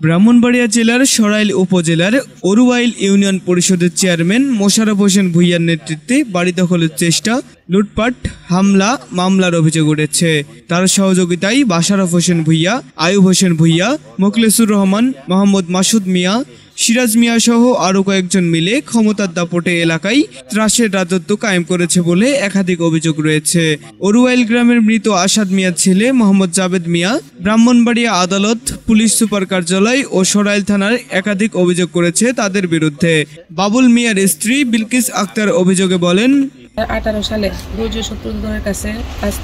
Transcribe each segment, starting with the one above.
ব্রাহ্মণবাড়িয়া জেলার সরাইল উপজেলার অরুয়াইল ইউনিয়ন পরিষদের চেয়ারম্যান মোশাররফ হোসেন ভূঁইয়ার নেতৃত্বে বাড়ি দখলের চেষ্টা, লুটপাট, হামলা, মামলার অভিযোগ উঠেছে। তার সহযোগিতায় বাশারফ হোসেন ভূঁইয়া, আয়ুব হোসেন ভূঁইয়া, মোখলেসুর রহমান, মোহাম্মদ মাসুদ মিয়া, সিরাজ মিয়া সহ আরও কয়েকজন মিলে ক্ষমতার দাপটে এলাকায় ত্রাসের রাজত্ব কায়েম করেছে বলে একাধিক অভিযোগ রয়েছে। অরুয়াইল গ্রামের মৃত আসাদ মিয়ার ছেলে মোহাম্মদ জাবেদ মিয়া ব্রাহ্মণবাড়িয়া আদালত, পুলিশ সুপার কার্যালয় ও সরাইল থানার একাধিক অভিযোগ করেছে তাদের বিরুদ্ধে। বাবুল মিয়ার স্ত্রী বিলকিস আক্তার অভিযোগে বলেন, 18 সালে দুর্য শত্রুদের কাছ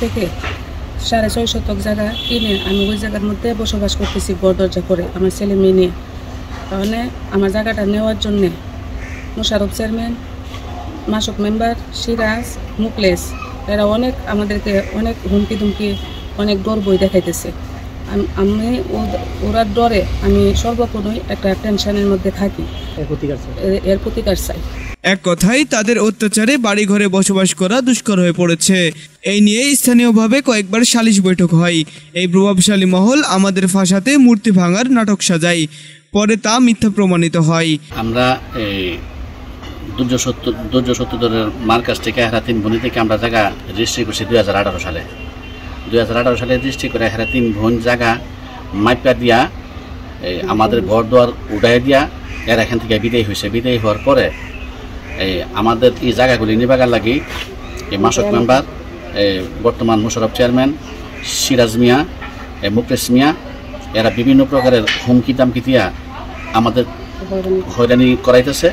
থেকে 6.5 শতক জায়গা কিনে আমি ওই জায়গার মধ্যে বসবাস করতেছি, ঘর দরজা করে আমার ছেলে মেয়ে নিয়ে। তাহলে আমার জায়গাটা নেওয়ার জন্যে মোশাররফ চেয়ারম্যান, মাসুক মেম্বার, সিরাজ, মুখলেস এরা আমাদেরকে অনেক হুমকি ধুমকি, অনেক ডর বই দেখাইতেছে। আমি ওরা ডরে আমি সর্বক্ষণই একটা টেনশনের মধ্যে থাকি, এর প্রতিকার চাই। এক কথায় তাদের অত্যাচারে বাড়িঘরে বসবাস করা দুষ্কর হয়ে পড়েছে। এই নিয়ে স্থানীয়ভাবে কয়েকবার সালিশ বৈঠক হয়। এই প্রভাবশালী মহল আমাদের ভাষাতে মূর্তি ভাঙার নাটক সাজায়, পরে তা মিথ্যা প্রমাণিত হয়। আমরা এই দুর্য সত্তরের মার কাছ থেকে হেরা 3 বোন থেকে আমরা জায়গা রেজিস্ট্রি করছি 2018 সালে। 2018 সালে রেজিস্ট্রি করে হেরা 3 বোন জায়গা মাইপা দিয়া আমাদের ঘর দুয়ার উঠাই দিয়া এর এখান থেকে বিদায় হয়েছে। বিদায় হওয়ার পরে আমাদের এই জায়গাগুলি নিবাগার লাগি এই মাসুক মেম্বার, বর্তমান মোশাররফ চেয়ারম্যান, সিরাজ মিয়া, মুখলেস মিয়া এরা বিভিন্ন প্রকারের হুমকি দামকি দিয়া আমাদের হয়রানি করাইতেছে।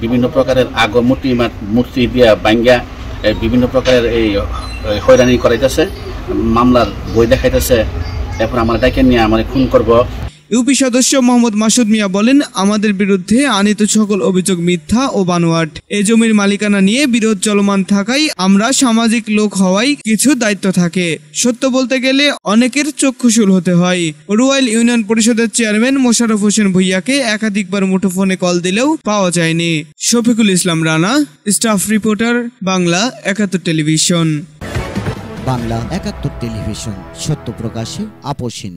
বিভিন্ন প্রকারের মূর্তি দিয়া বাঙ্গা বিভিন্ন প্রকারের এই হয়রানি করাইতেছে, মামলার বই দেখাইতেছে। এরপর আমার ডাকে নিয়ে আমার খুন করব। ইউপি সদস্য মোহাম্মদ মাসুদ মিয়া বলেন, আমাদের বিরুদ্ধে আনিত সকল অভিযোগ মিথ্যা ও বানোয়াট। এই জমির মালিকানা নিয়ে বিরোধ চলমান থাকায় আমরা সামাজিক লোক হওয়ায় কিছু দায়িত্ব থাকে। সত্য বলতে গেলে অনেকের চক্ষুশূল হতে হয়। অরুয়াইল ইউনিয়ন পরিষদের চেয়ারম্যান মোশাররফ হোসেন ভূঁইয়াকে একাধিকবার মুঠোফোনে কল দিলেও পাওয়া যায়নি। Shafiqul Islam Rana, staff reporter, Bangla 71 television. Bangla 71 television, সত্য প্রকাশে আপোষহীন।